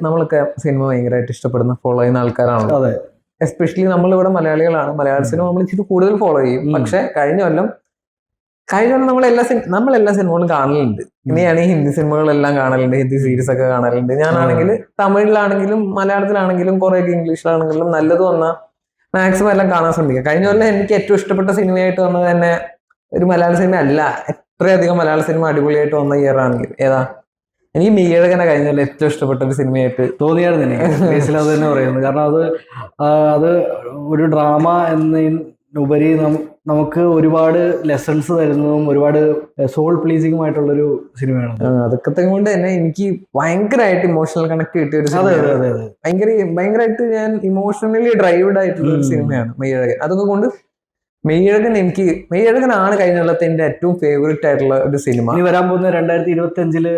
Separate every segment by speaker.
Speaker 1: നമ്മളൊക്കെ സിനിമ ഭയങ്കരമായിട്ട് ഇഷ്ടപ്പെടുന്ന ഫോളോ ചെയ്യുന്ന ആൾക്കാരാണല്ലോ.
Speaker 2: അതെ.
Speaker 1: എസ്പെഷ്യലി നമ്മളിവിടെ മലയാളികളാണ്. മലയാള സിനിമ നമ്മൾ ഇച്ചിരി കൂടുതൽ ഫോളോ ചെയ്യും. പക്ഷെ കഴിഞ്ഞ കൊല്ലം നമ്മളെല്ലാ സിനിമകളും കാണലുണ്ട്. ഇനിയാണ് ഈ ഹിന്ദി സിനിമകളെല്ലാം കാണലുണ്ട്, ഹിന്ദി സീരീസ് ഒക്കെ കാണലുണ്ട്. ഞാനാണെങ്കിൽ തമിഴിലാണെങ്കിലും മലയാളത്തിലാണെങ്കിലും കുറെയൊക്കെ ഇംഗ്ലീഷിലാണെങ്കിലും നല്ലത് വന്നാൽ മാക്സിമം എല്ലാം കാണാൻ ശ്രമിക്കുക. കഴിഞ്ഞ കൊല്ലം എനിക്ക് ഏറ്റവും ഇഷ്ടപ്പെട്ട സിനിമയായിട്ട് വന്നത് തന്നെ ഒരു മലയാള സിനിമ അല്ല, എത്രയധികം മലയാള സിനിമ അടിപൊളിയായിട്ട് വന്ന ഇയർ ആണെങ്കിൽ ഏതാ, എനിക്ക് മീഴകനെ കഴിഞ്ഞ കൊല്ലം ഏറ്റവും ഇഷ്ടപ്പെട്ട ഒരു സിനിമയായിട്ട്
Speaker 2: തോന്നിയായിരുന്നു എനിക്ക്. അത് തന്നെ പറയുന്നത്. കാരണം അത് ഒരു ഡ്രാമ എന്നതിനുപരി നമുക്ക് ഒരുപാട് ലെസൺസ് തരുന്നതും ഒരുപാട് സോൾ പ്ലീസിംഗുമായിട്ടുള്ളൊരു സിനിമയാണ്.
Speaker 1: അതൊക്കെ കൊണ്ട് തന്നെ എനിക്ക് ഭയങ്കരമായിട്ട് ഇമോഷണൽ കണക്ട് കിട്ടിയ ഒരു സിനിമയാണ്. ഭയങ്കരമായിട്ട് ഞാൻ ഇമോഷണലി ഡ്രൈവ്ഡ് ആയിട്ടുള്ള ഒരു സിനിമയാണ് മെയ്യഴകൻ. അതൊക്കെ കൊണ്ട് മെയ്യഴകനാണ് കഴിഞ്ഞ കൊല്ലത്തെ എന്റെ ഏറ്റവും ഫേവറേറ്റ് ആയിട്ടുള്ള ഒരു സിനിമ.
Speaker 2: ഇനി വരാൻ പോകുന്ന 2025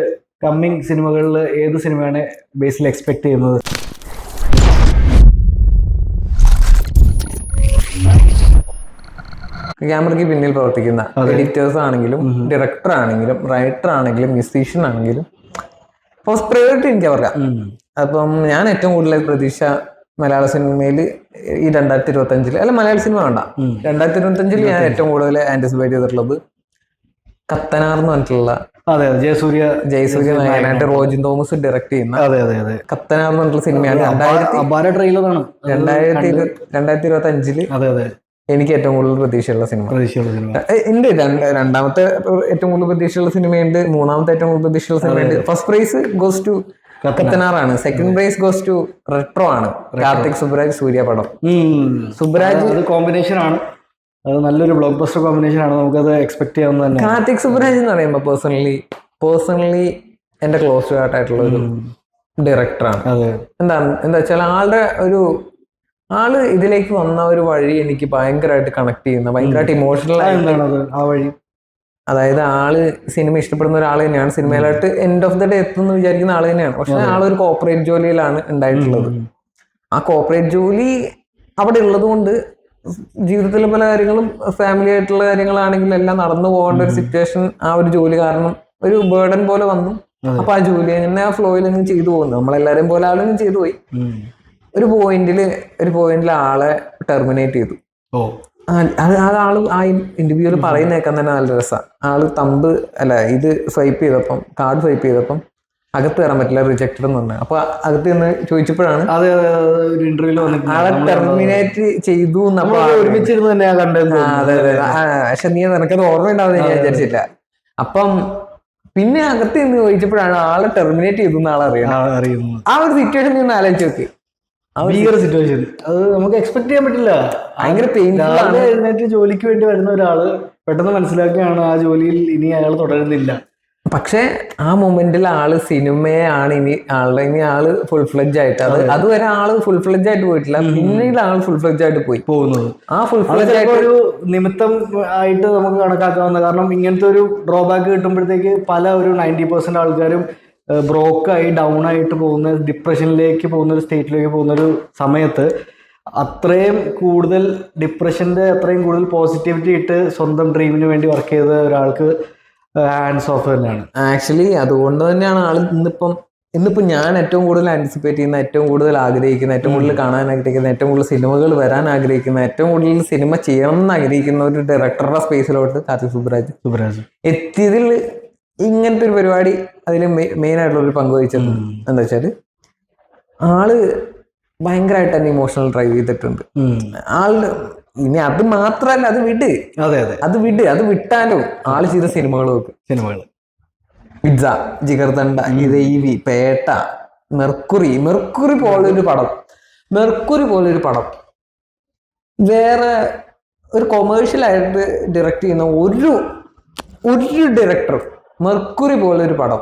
Speaker 2: കമ്മിങ് സിനിമകളിൽ ഏത് സിനിമയാണ് ബേസിൽ എക്സ്പെക്ട് ചെയ്യുന്നത്?
Speaker 1: ക്യാമറയ്ക്ക് പിന്നിൽ പ്രവർത്തിക്കുന്ന എഡിറ്റേഴ്സ് ആണെങ്കിലും ഡയറക്ടർ ആണെങ്കിലും റൈറ്റർ ആണെങ്കിലും മ്യൂസീഷ്യൻ ആണെങ്കിലും ഫസ്റ്റ് പ്രയോറിറ്റി എനിക്ക് അവർക്ക്. അപ്പം ഞാൻ ഏറ്റവും കൂടുതൽ പ്രതീക്ഷ മലയാള സിനിമയിൽ ഈ 2025 അല്ല മലയാള സിനിമ വേണ്ട 2025 ഞാൻ ഏറ്റവും കൂടുതൽ ആന്റിസിപ്പേറ്റ് ചെയ്തിട്ടുള്ളത് കത്തനാർ എന്ന് പറഞ്ഞിട്ടുള്ള ജയസൂര്യ നായകനായിട്ട് റോജിൻ തോമസ് ഡയറക്ട് ചെയ്യുന്ന കത്തനാർ എന്ന് പറഞ്ഞിട്ടുള്ള സിനിമയാണ്. 2025 എനിക്ക് ഏറ്റവും കൂടുതൽ പ്രതീക്ഷയുള്ള സിനിമ. എന്റെ രണ്ടാമത്തെ ഏറ്റവും കൂടുതൽ പ്രതീക്ഷയുള്ള സിനിമയുണ്ട്, മൂന്നാമത്തെ ഏറ്റവും കൂടുതൽ പ്രതീക്ഷയുള്ള സിനിമയുണ്ട്. ഫസ്റ്റ് പ്രൈസ് ഗോസ് ടു കത്തനാറാണ്, second prize goes to retro ആണ്, കാർത്തിക് സുബ്രാജ് സൂര്യ പടം. സുബ്രാജ്
Speaker 2: കോമ്പിനേഷൻ ആണ്, അത് നല്ലൊരു ബ്ലോക്ക് ബസ്റ്റർ കോമ്പിനേഷൻ ആണ്, നമുക്കത് എക്സ്പെക്ട് ചെയ്യാവുന്ന തന്നെ.
Speaker 1: കാർത്തിക് സുബ്രാജ് എന്ന് പറയുമ്പോൾ പേഴ്സണലി എന്റെ ക്ലോസ് ആയിട്ടുള്ള ഒരു ഡയറക്ടറാണ്. എന്താ വെച്ചാൽ ആള് ഇതിലേക്ക് വന്ന ഒരു വഴി എനിക്ക് ഭയങ്കരമായിട്ട് കണക്ട് ചെയ്യുന്ന, ഭയങ്കരമായിട്ട് ഇമോഷണൽ ആയിട്ട്
Speaker 2: ആ വഴി.
Speaker 1: അതായത് ആള് സിനിമ ഇഷ്ടപ്പെടുന്ന ഒരാൾ തന്നെയാണ്, സിനിമയിലായിട്ട് എൻഡ് ഓഫ് ദ ഡേ എത്തുമെന്ന് വിചാരിക്കുന്ന ആൾ തന്നെയാണ്. പക്ഷെ ആളൊരു കോർപ്പറേറ്റ് ജോലിയിലാണ് ഉണ്ടായിട്ടുള്ളത്. ആ കോർപ്പറേറ്റ് ജോലി അവിടെ ഉള്ളത് കൊണ്ട് ജീവിതത്തിലെ പല കാര്യങ്ങളും ഫാമിലി ആയിട്ടുള്ള കാര്യങ്ങളാണെങ്കിലും എല്ലാം നടന്നു പോകേണ്ട ഒരു സിറ്റുവേഷൻ ആ ഒരു ജോലി കാരണം ഒരു ബേർഡൻ പോലെ വന്നു. അപ്പൊ ആ ജോലി അങ്ങനെ ആ ഫ്ലോയിൽ അങ്ങ് ചെയ്തു പോകുന്നു. നമ്മളെല്ലാരും പോലെ ആളും ചെയ്തു പോയി. ഒരു പോയിന്റിൽ ആളെ ടെർമിനേറ്റ് ചെയ്തു. ആള് ആ ഇന്റർവ്യൂവിൽ പറയുന്ന കേൾക്കാൻ തന്നെ നല്ല രസമാണ്. ആള് ഇത് കാർഡ് സ്വൈപ്പ് ചെയ്തപ്പം അകത്ത് കയറാൻ പറ്റില്ല, റിജക്റ്റഡ് എന്ന് പറഞ്ഞു. അപ്പൊ അകത്ത് നിന്ന് ചോദിച്ചപ്പോഴാണ് ആളെ ടെർമിനേറ്റ് ചെയ്തു.
Speaker 2: ഒരുമിച്ചിരുന്ന് തന്നെയാ കണ്ടത്.
Speaker 1: പക്ഷെ നിനക്കത് ഓർമ്മ ഉണ്ടാവുന്ന ഞാൻ വിചാരിച്ചില്ല. അപ്പം പിന്നെ അകത്ത് നിന്ന് ചോദിച്ചപ്പോഴാണ് ആളെ ടെർമിനേറ്റ് ചെയ്തു എന്ന് അറിയുന്നത്. ആ ഒരു സിറ്റുവേഷൻ നിന്ന് ആലോചിച്ച് നോക്കി.
Speaker 2: സിറ്റുവേഷൻ അത് നമുക്ക് എക്സ്പെക്ട് ചെയ്യാൻ പറ്റില്ല.
Speaker 1: ഭയങ്കര പെയിൻഫുൾ.
Speaker 2: എഴുന്നേറ്റ് ജോലിക്ക് വേണ്ടി വരുന്ന ഒരാള് പെട്ടെന്ന് മനസ്സിലാക്കുകയാണ് ആ ജോലിയിൽ ഇനി അയാൾ തുടരുന്നില്ല.
Speaker 1: പക്ഷെ ആ മൊമെന്റിൽ ആള് സിനിമയാണ് ഇനി ആള് ഫുൾ ഫ്ലെഡ്ജ് ആയിട്ട് അതുവരെ ആള് ഫുൾ ഫ്ലെഡ്ജ് ആയിട്ട് പോയിട്ടില്ല. പിന്നീട് ആള് ഫുൾ ഫ്ലെഡ്ജ് ആയിട്ട് പോകുന്നത്. ആ ഫുൾ ഫ്ലെഡ്ജ് ആയിട്ട്
Speaker 2: ഒരു നിമിത്തം ആയിട്ട് നമുക്ക് കണക്കാക്കാവുന്ന. കാരണം ഇങ്ങനത്തെ ഒരു ഡ്രോബാക്ക് കിട്ടുമ്പോഴത്തേക്ക് ഒരു 90% ആൾക്കാരും ബ്രോക്കായി ഡൗൺ ആയിട്ട് പോകുന്ന, ഡിപ്രഷനിലേക്ക് പോകുന്ന ഒരു സ്റ്റേറ്റിലേക്ക് പോകുന്ന ഒരു സമയത്ത് അത്രയും കൂടുതൽ ഡിപ്രഷന്റെ അത്രയും കൂടുതൽ പോസിറ്റിവിറ്റി ഇട്ട് സ്വന്തം ഡ്രീമിന് വേണ്ടി വർക്ക് ചെയ്ത ഒരാൾക്ക് ഹാൻഡ്സ് ഓഫ് തന്നെയാണ്.
Speaker 1: ആക്ച്വലി അതുകൊണ്ട് തന്നെയാണ് ആള് ഇന്നിപ്പം ഞാൻ ഏറ്റവും കൂടുതൽ ആന്റിസിപ്പേറ്റ് ചെയ്യുന്ന, ഏറ്റവും കൂടുതൽ ആഗ്രഹിക്കുന്ന, ഏറ്റവും കൂടുതൽ കാണാൻ ആഗ്രഹിക്കുന്ന, ഏറ്റവും കൂടുതൽ സിനിമകൾ വരാൻ ആഗ്രഹിക്കുന്ന, ഏറ്റവും കൂടുതൽ സിനിമ ചെയ്യണം എന്ന് ആഗ്രഹിക്കുന്ന ഒരു ഡയറക്ടറുടെ സ്പേസിലോട്ട് കാർത്തിക് സുബ്രാജ് എത്തിയതിൽ ഇങ്ങനത്തെ ഒരു പരിപാടി അതിൽ മെയിൻ ആയിട്ടുള്ള ഒരു പങ്ക് വഹിച്ചത് എന്താ വെച്ചാല് ആള് ഭയങ്കരമായിട്ട് തന്നെ ഇമോഷണൽ ഡ്രൈവ് ചെയ്തിട്ടുണ്ട്. ആള് ഇനി അത് മാത്രല്ല, അത് വിട്ടാലോ ആള് ചെയ്ത സിനിമകൾ പിസ്സ, ജിഗർദണ്ഡ, ദൈവി, പേട്ട, മെർക്കുറി പോലൊരു പടം വേറെ ഒരു കൊമേഴ്ഷ്യൽ ആയിട്ട് ഡയറക്ട് ചെയ്യുന്ന ഒരു ഡയറക്ടർ മെർക്കുറി പോലൊരു പടം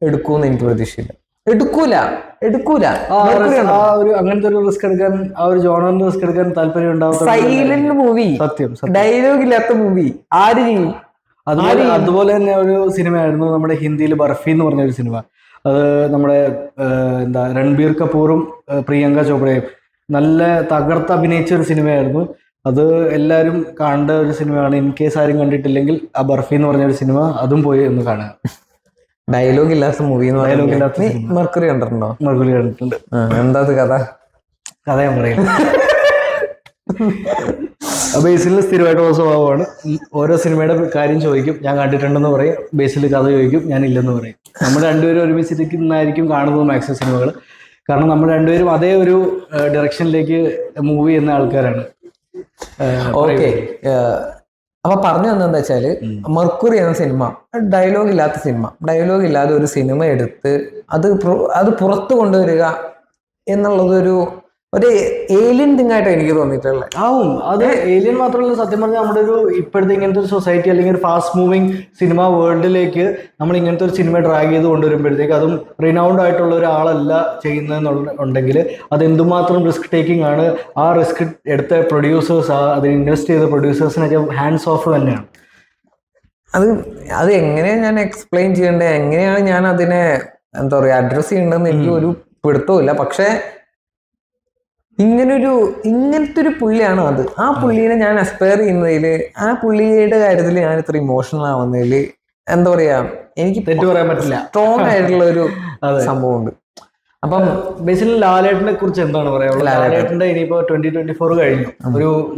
Speaker 1: എടുക്കുമെന്ന് എനിക്ക് പ്രതീക്ഷയില്ല. എടുക്കൂല.
Speaker 2: അങ്ങനത്തെ ഒരു റിസ്ക് എടുക്കാൻ, ആ ഒരു ജോണറിന് റിസ്ക് എടുക്കാൻ താല്പര്യം ഉണ്ടാവും.
Speaker 1: സൈലന്റ് മൂവി, സത്യം ഡയലോഗ് ഇല്ലാത്ത മൂവി ആര് ചെയ്യും?
Speaker 2: അതുപോലെ തന്നെ ഒരു സിനിമയായിരുന്നു നമ്മുടെ ഹിന്ദിയിൽ ബർഫി എന്ന് പറഞ്ഞ ഒരു സിനിമ. അത് നമ്മുടെ രൺബീർ കപൂറും പ്രിയങ്ക ചോപ്രയും നല്ല തകർത്ത് അഭിനയിച്ച ഒരു സിനിമയായിരുന്നു. അത് എല്ലാവരും കാണേണ്ട ഒരു സിനിമയാണ്. ഇൻ കേസ് ആരും കണ്ടിട്ടില്ലെങ്കിൽ ആ ബർഫി എന്ന് പറഞ്ഞ ഒരു സിനിമ അതും പോയി ഒന്ന് കാണുക.
Speaker 1: ഡയലോഗ് ഇല്ലാത്ത മൂവി എന്ന്
Speaker 2: Dialogue
Speaker 1: പറയുന്നത്
Speaker 2: ഇല്ലാത്ത
Speaker 1: നീ മെർക്കുറി കണ്ടിട്ടുണ്ടോ?
Speaker 2: മറുപടി കണ്ടിട്ടുണ്ട്.
Speaker 1: എന്താ അത് കഥ?
Speaker 2: കഥ ഞാൻ പറയില്ല. ബേസിൽ സ്ഥിരമായിട്ടുള്ള സ്വഭാവമാണ്. ഓരോ സിനിമയുടെ കാര്യം ചോദിക്കും, ഞാൻ കണ്ടിട്ടുണ്ടെന്ന് പറയും. ബേസിൽ കഥ ചോദിക്കും, ഞാൻ ഇല്ലെന്ന് പറയും. നമ്മൾ രണ്ടുപേരും ഒരുമിച്ചിരിക്കുന്നതായിരിക്കും കാണുന്നത് മാക്സിമം സിനിമകൾ. കാരണം നമ്മൾ രണ്ടുപേരും അതേ ഒരു ഡയറക്ഷനിലേക്ക് മൂവ് ചെയ്യുന്ന ആൾക്കാരാണ്.
Speaker 1: ഓക്കെ, അപ്പൊ പറഞ്ഞു വന്നെന്താ വെച്ചാല് മെർക്കുറി എന്ന സിനിമ ഡയലോഗ് ഇല്ലാത്ത സിനിമ, ഡയലോഗ് ഇല്ലാതെ ഒരു സിനിമ എടുത്ത് അത് പുറത്തു കൊണ്ടുവരിക എന്നുള്ളത് ഒരു ഏലിയൻ തിങ് ആയിട്ട് എനിക്ക് തോന്നിയിട്ടുള്ളത്.
Speaker 2: ആവും. അത് ഏലിയൻ മാത്രമല്ല, സത്യം പറഞ്ഞാൽ നമ്മുടെ ഒരു ഇപ്പോഴത്തെ ഇങ്ങനത്തെ ഒരു സൊസൈറ്റി അല്ലെങ്കിൽ ഒരു ഫാസ്റ്റ് മൂവിങ് സിനിമ വേൾഡിലേക്ക് നമ്മൾ ഇങ്ങനത്തെ ഒരു സിനിമ ഡ്രാഗ് ചെയ്ത് കൊണ്ടുവരുമ്പോഴത്തേക്ക്, അതും റിനൗണ്ട് ആയിട്ടുള്ള ഒരാളല്ല ചെയ്യുന്നതെന്നുണ്ടെങ്കിൽ അത് എന്തുമാത്രം റിസ്ക് ടേക്കിംഗ് ആണ്. ആ റിസ്ക് എടുത്ത പ്രൊഡ്യൂസേഴ്സ്, അതിന് ഇൻവെസ്റ്റ് ചെയ്ത പ്രൊഡ്യൂസേഴ്സിനൊക്കെ ഹാൻഡ്സ് ഓഫ് തന്നെയാണ്.
Speaker 1: അത് എങ്ങനെയാണ് ഞാൻ എക്സ്പ്ലെയിൻ ചെയ്യേണ്ടത്, എങ്ങനെയാണ് ഞാൻ അതിനെ എന്താ പറയുക അഡ്രസ് ചെയ്യേണ്ടതെന്ന് എനിക്ക് ഒരു പിടുത്തവുമില്ല. പക്ഷേ ഇങ്ങനത്തെ ഒരു പുള്ളിയാണ് അത്. ആ പുള്ളിയെ ഞാൻ അസ്പയർ ചെയ്യുന്നതിൽ, ആ പുള്ളിയുടെ കാര്യത്തിൽ ഞാൻ ഇത്ര ഇമോഷണൽ ആവുന്നതിൽ എന്താ പറയാ, എനിക്ക്
Speaker 2: തെറ്റ് പറയാൻ പറ്റില്ല.
Speaker 1: സ്ട്രോങ് ആയിട്ടുള്ള ഒരു സംഭവമുണ്ട്. അപ്പം
Speaker 2: ബേസിൽ ലാലേട്ടനെ കുറിച്ച് എന്താണ് പറയാനുള്ളത്? ലാലേട്ടന്റെ ഇനിയിപ്പോ 2024 കഴിഞ്ഞു.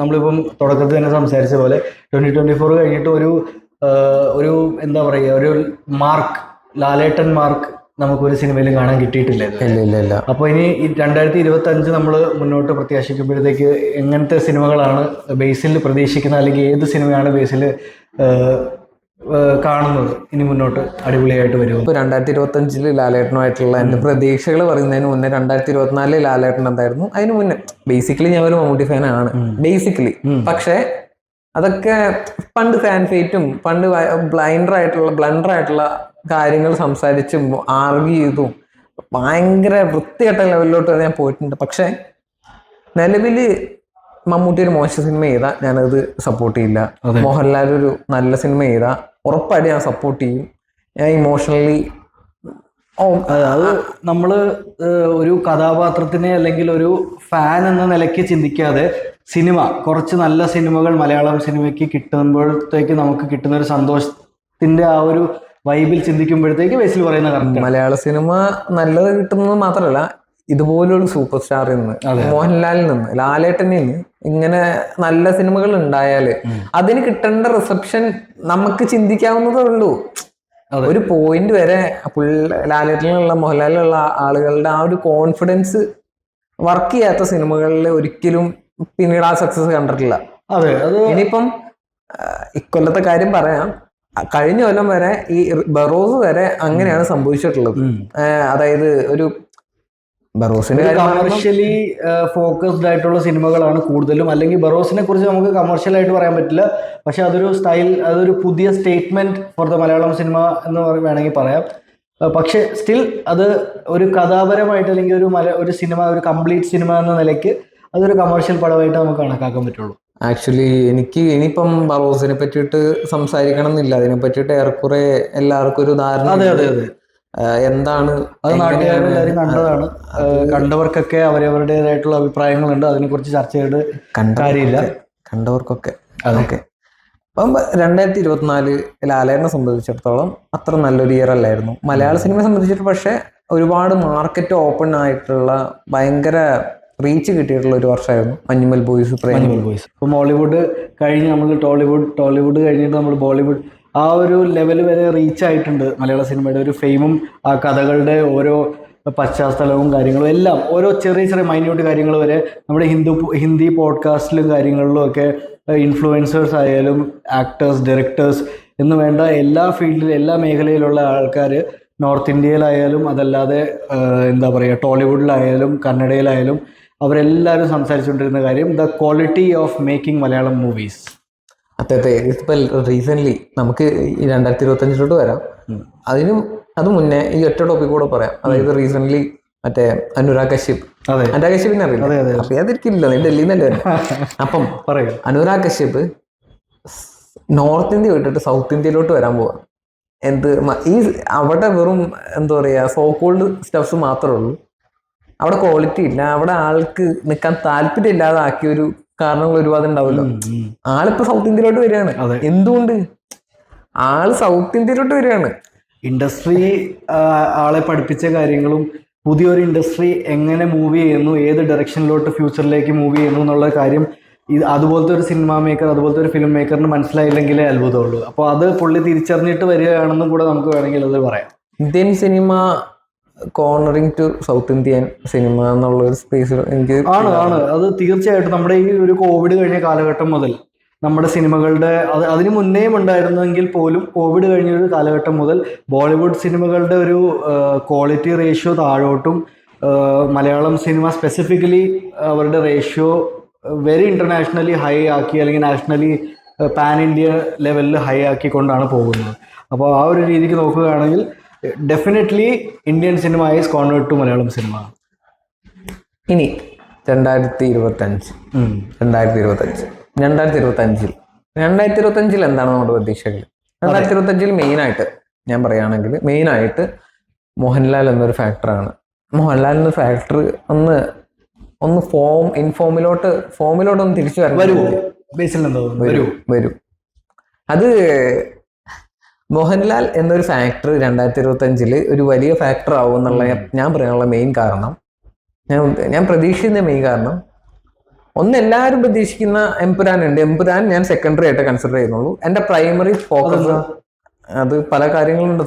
Speaker 2: നമ്മളിപ്പം തുടക്കത്തിൽ തന്നെ സംസാരിച്ച പോലെ 2024 കഴിഞ്ഞിട്ട് ഒരു എന്താ പറയുക, ഒരു മാർക്ക്, ലാലേട്ടൻ മാർക്ക് നമുക്കൊരു സിനിമയിലും കാണാൻ കിട്ടിയിട്ടില്ല. അപ്പൊ ഇനി 2025 നമ്മൾ മുന്നോട്ട് പ്രത്യാശിക്കുമ്പോഴത്തേക്ക് എങ്ങനത്തെ സിനിമകളാണ് ബേസിൽ പ്രതീക്ഷിക്കുന്നത്, അല്ലെങ്കിൽ ഏത് സിനിമയാണ് ബേസിൽ കാണുന്നത് ഇനി മുന്നോട്ട് അടിപൊളിയായിട്ട് വരും?
Speaker 1: ഇപ്പൊ 2025 ലാലേട്ടനുമായിട്ടുള്ള എന്റെ പ്രതീക്ഷകൾ പറയുന്നതിന് മുന്നേ 2024 ലാലേട്ടൻ എന്തായിരുന്നു? അതിന് മുന്നേ ബേസിക്കലി ഞാൻ ഒരു മമ്മൂട്ടി ഫാനാണ് ബേസിക്കലി. പക്ഷെ അതൊക്കെ പണ്ട് ഫാൻ ഫേറ്റും പണ്ട് ബ്ലണ്ടർ ആയിട്ടുള്ള കാര്യങ്ങൾ സംസാരിച്ചും ആർഗ്യൂ ചെയ്തും ഭയങ്കര വൃത്തികെട്ട ലെവലിലോട്ട് ഞാൻ പോയിട്ടുണ്ട്. പക്ഷെ നിലവിൽ മമ്മൂട്ടി ഒരു മോശം സിനിമ ചെയ്താൽ ഞാനത് സപ്പോർട്ട് ചെയ്യില്ല. മോഹൻലാൽ ഒരു നല്ല സിനിമ ചെയ്താൽ ഉറപ്പായിട്ട് ഞാൻ സപ്പോർട്ട് ചെയ്യും. ഞാൻ ഇമോഷണലി
Speaker 2: അത് നമ്മൾ ഒരു കഥാപാത്രത്തിനെ അല്ലെങ്കിൽ ഒരു ഫാൻ എന്ന നിലയ്ക്ക് ചിന്തിക്കാതെ കുറച്ച് നല്ല സിനിമകൾ മലയാളം സിനിമയ്ക്ക് കിട്ടുമ്പോഴത്തേക്ക് നമുക്ക് കിട്ടുന്ന ഒരു സന്തോഷത്തിന്റെ ആ ഒരു വൈബിൽ ചിന്തിക്കുമ്പോഴത്തേക്ക് ബേസിൽ പറയുന്ന കറക്റ്റ്.
Speaker 1: മലയാള സിനിമ നല്ലത് കിട്ടുന്നത് മാത്രമല്ല, ഇതുപോലൊരു സൂപ്പർ സ്റ്റാറിൽ നിന്ന്, മോഹൻലാലിൽ നിന്ന്, ലാലേട്ടനിൽ നിന്ന് ഇങ്ങനെ നല്ല സിനിമകൾ ഉണ്ടായാല് അതിന് കിട്ടേണ്ട റിസപ്ഷൻ നമുക്ക് ചിന്തിക്കാവുന്നതേ ഉള്ളൂ. ഒരു പോയിന്റ് വരെ ലാലേട്ടനിലുള്ള മോഹൻലാലിലുള്ള ആളുകളുടെ ആ ഒരു കോൺഫിഡൻസ് വർക്ക് ചെയ്യാത്ത സിനിമകളിൽ ഒരിക്കലും പിന്നീട് ആ സക്സസ് കണ്ടിട്ടില്ല. ഇനിയിപ്പം ഇക്കൊല്ലത്തെ കാര്യം പറയാം, കഴിഞ്ഞ കൊല്ലം വരെ ഈ ബറോസ് വരെ അങ്ങനെയാണ് സംഭവിച്ചിട്ടുള്ളത്. അതായത് ഒരു ബറോസിന്റെ
Speaker 2: കമേഴ്ഷ്യലി ഫോക്കസ്ഡ് ആയിട്ടുള്ള സിനിമകളാണ് കൂടുതലും. അല്ലെങ്കിൽ ബറോസിനെ കുറിച്ച് നമുക്ക് കമേഴ്ഷ്യൽ ആയിട്ട് പറയാൻ പറ്റില്ല, പക്ഷെ അതൊരു പുതിയ statement for the Malayalam cinema എന്ന് വേണമെങ്കിൽ പറയാം. പക്ഷെ സ്റ്റിൽ അത് ഒരു കഥാപരമായിട്ട് അല്ലെങ്കിൽ ഒരു സിനിമ, ഒരു കംപ്ലീറ്റ് സിനിമ എന്ന നിലയ്ക്ക് അതൊരു കമേഴ്ഷ്യൽ പടമായിട്ട് നമുക്ക് കണക്കാക്കാൻ പറ്റുള്ളൂ.
Speaker 1: ആക്ച്വലി എനിക്ക് ഇനിയിപ്പം ബറോസിനെ പറ്റിയിട്ട് സംസാരിക്കണം എന്നില്ല. അതിനെ പറ്റിയിട്ട് ഏറെക്കുറെ എല്ലാവർക്കും ഒരു ധാരണ എന്താണ്.
Speaker 2: അത് നാട്ടുകാരെല്ലാവരും കണ്ടതാണ്. കണ്ടവർക്കൊക്കെ അവരവരുടേതായിട്ടുള്ള അഭിപ്രായങ്ങളുണ്ട്. അതിനെക്കുറിച്ച് ചർച്ച ചെയ്ത് കാര്യമില്ല.
Speaker 1: കണ്ടവർക്കൊക്കെ അതൊക്കെ. അപ്പം 2024 ലാലേട്ടനെ സംബന്ധിച്ചിടത്തോളം അത്ര നല്ലൊരു ഇയർ അല്ലായിരുന്നു മലയാള സിനിമയെ സംബന്ധിച്ചിട്ട്. പക്ഷെ ഒരുപാട് മാർക്കറ്റ് ഓപ്പൺ ആയിട്ടുള്ള ഭയങ്കര റീച്ച് കിട്ടിയിട്ടുള്ള ഒരു വർഷമായിരുന്നു മഞ്ഞുമൽ ബോയ്സ്.
Speaker 2: ഇപ്പം മോളിവുഡ് കഴിഞ്ഞ് നമ്മൾ ടോളിവുഡ് കഴിഞ്ഞിട്ട് നമ്മൾ ബോളിവുഡ് ആ ഒരു ലെവൽ വരെ റീച്ച് ആയിട്ടുണ്ട്. മലയാള സിനിമയുടെ ഒരു ഫെയിമും ആ കഥകളുടെ ഓരോ പശ്ചാത്തലവും കാര്യങ്ങളും എല്ലാം, ഓരോ ചെറിയ മൈന്യൂട്ട് കാര്യങ്ങൾ വരെ നമ്മുടെ ഹിന്ദി പോഡ്കാസ്റ്റിലും കാര്യങ്ങളിലും ഒക്കെ ഇൻഫ്ലുവൻസേഴ്സ് ആയാലും ആക്ടേഴ്സ്, ഡയറക്ടേഴ്സ് എന്ന് വേണ്ട എല്ലാ ഫീൽഡിലും എല്ലാ മേഖലയിലുള്ള ആൾക്കാർ നോർത്ത് ഇന്ത്യയിലായാലും അതല്ലാതെ എന്താ പറയുക ടോളിവുഡിലായാലും കന്നഡയിലായാലും അവരെല്ലാവരും സംസാരിച്ചുകൊണ്ടിരുന്ന കാര്യം the quality of making Malayalam movies.
Speaker 1: അതെ, ഇപ്പം റീസെന്റ് നമുക്ക് 2025 വരാം. അത് മുന്നേ ഈ ഒറ്റ ടോപ്പിക് കൂടെ പറയാം. അതായത് റീസെന്റ് മറ്റേ അനുരാഗ് കശ്യപിനെ അറിയാതിരിക്കില്ല, ഡൽഹിയിൽ നിന്നല്ലേ. അപ്പം അനുരാഗ് കശ്യപ് നോർത്ത് ഇന്ത്യ വിട്ടിട്ട് സൗത്ത് ഇന്ത്യയിലോട്ട് വരാൻ പോവാ. അവിടെ വെറും എന്താ പറയാ സോക്കോൾഡ് സ്റ്റഫ്സ് മാത്രമേ ഉള്ളൂ. അവിടെ ക്വാളിറ്റി ഇല്ല. അവിടെ ആൾക്ക് നിൽക്കാൻ താല്പര്യം ഇല്ലാതെ ആക്കിയൊരു കാരണങ്ങൾ ഒരുപാട് ഉണ്ടാവുമല്ലോ. ആളിപ്പോ സൗത്ത് ഇന്ത്യയിലോട്ട് വരികയാണ്. എന്തുകൊണ്ട്? ആള് സൗത്ത് ഇന്ത്യയിലോട്ട് വരികയാണ്.
Speaker 2: ഇൻഡസ്ട്രി ആളെ പഠിപ്പിച്ച കാര്യങ്ങളും പുതിയൊരു ഇൻഡസ്ട്രി എങ്ങനെ മൂവ് ചെയ്യുന്നു, ഏത് ഡയറക്ഷനിലോട്ട് ഫ്യൂച്ചറിലേക്ക് മൂവ് ചെയ്യുന്നു എന്നുള്ള കാര്യം അതുപോലത്തെ ഒരു സിനിമ മേക്കർ, അതുപോലത്തെ ഒരു ഫിലിം മേക്കറിന് മനസ്സിലായില്ലെങ്കിലേ അത്ഭുതമുള്ളൂ. അപ്പോൾ അത് പുള്ളി തിരിച്ചറിഞ്ഞിട്ട് വരികയാണെന്നും കൂടെ നമുക്ക് വേണമെങ്കിൽ അത് പറയാം.
Speaker 1: Indian cinema cornering to south Indian cinema എന്നുള്ള ഒരു സ്പേസ് എനിക്ക്
Speaker 2: ആണ് അത് തീർച്ചയായിട്ടും. നമ്മുടെ ഈ ഒരു കോവിഡ് കഴിഞ്ഞ കാലഘട്ടം മുതൽ നമ്മുടെ സിനിമകളുടെ അതിന് മുന്നേയും ഉണ്ടായിരുന്നെങ്കിൽ പോലും കോവിഡ് കഴിഞ്ഞ ഒരു കാലഘട്ടം മുതൽ ബോളിവുഡ് സിനിമകളുടെ ഒരു ക്വാളിറ്റി റേഷ്യോ താഴോട്ടും, മലയാളം സിനിമ സ്പെസിഫിക്കലി അവരുടെ റേഷ്യോ വെരി ഇന്റർനാഷണലി ഹൈ ആക്കി, അല്ലെങ്കിൽ നാഷണലി പാൻ ഇന്ത്യ ലെവലിൽ ഹൈ ആക്കിക്കൊണ്ടാണ് പോകുന്നത്. അപ്പോൾ ആ ഒരു രീതിക്ക് നോക്കുകയാണെങ്കിൽ definitely Indian cinema is convert to Malayalam cinema.
Speaker 1: ഇനി 2025 എന്താണ് നമ്മുടെ പ്രതീക്ഷകൾ? 2025 മെയിനായിട്ട് ഞാൻ പറയുകയാണെങ്കിൽ മെയിനായിട്ട് മോഹൻലാൽ എന്നൊരു ഫാക്ടറാണ്. മോഹൻലാൽ എന്ന ഫാക്ടർ ഒന്ന് ഫോമിലോട്ട് ഒന്ന് തിരിച്ചു വരും. അത് മോഹൻലാൽ എന്നൊരു ഫാക്ടർ 2025 ഒരു വലിയ ഫാക്ടർ ആവും എന്നുള്ള ഞാൻ പറയാനുള്ള മെയിൻ കാരണം, ഞാൻ പ്രതീക്ഷിക്കുന്ന മെയിൻ കാരണം, ഒന്ന് എല്ലാവരും പ്രതീക്ഷിക്കുന്ന എംപുരാൻ ഉണ്ട്. എംപുരാൻ ഞാൻ സെക്കൻഡറി ആയിട്ട് കൺസിഡർ ചെയ്യുന്നുള്ളൂ. എന്റെ പ്രൈമറി ഫോക്കസ് അത് പല കാര്യങ്ങളുണ്ട്.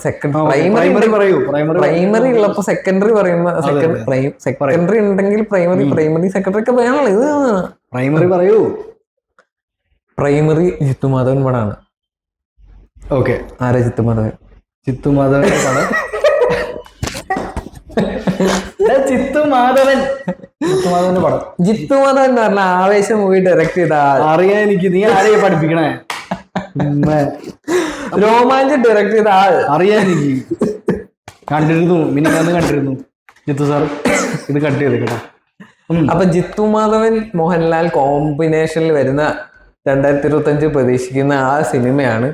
Speaker 1: പ്രൈമറി ഉള്ളപ്പോ സെക്കൻഡറി പറയുമ്പോ സെക്കൻഡറി ഉണ്ടെങ്കിൽ പ്രൈമറി സെക്കൻഡറി ഒക്കെ വേണമല്ലോ. ഇത് പ്രൈമറി ജിത്തുമാധവൻ പടാണ്.
Speaker 2: ഓക്കെ,
Speaker 1: ആരാ ജിത്തുമാധവൻ?
Speaker 2: ജിത്തുമാധവൻ പടം.
Speaker 1: ജിത്തുമാധവൻ എന്ന് പറഞ്ഞ ആവേശം മൂവി ഡയറക്ട് ചെയ്ത
Speaker 2: അറിയാൻ എനിക്ക്. നീ ആരെയാ പഠിപ്പിക്കണേ?
Speaker 1: രോമാഞ്ചം ഡയറക്ട് ചെയ്ത ആൾ
Speaker 2: അറിയാൻ എനിക്ക്. കണ്ടിരുന്നു ജിത്തു സാർ. ഇത് കട്ട് ചെയ്ത് കേട്ടോ.
Speaker 1: അപ്പൊ ജിത്തുമാധവൻ മോഹൻലാൽ കോമ്പിനേഷനിൽ വരുന്ന 2025 പ്രതീക്ഷിക്കുന്ന ആ സിനിമയാണ്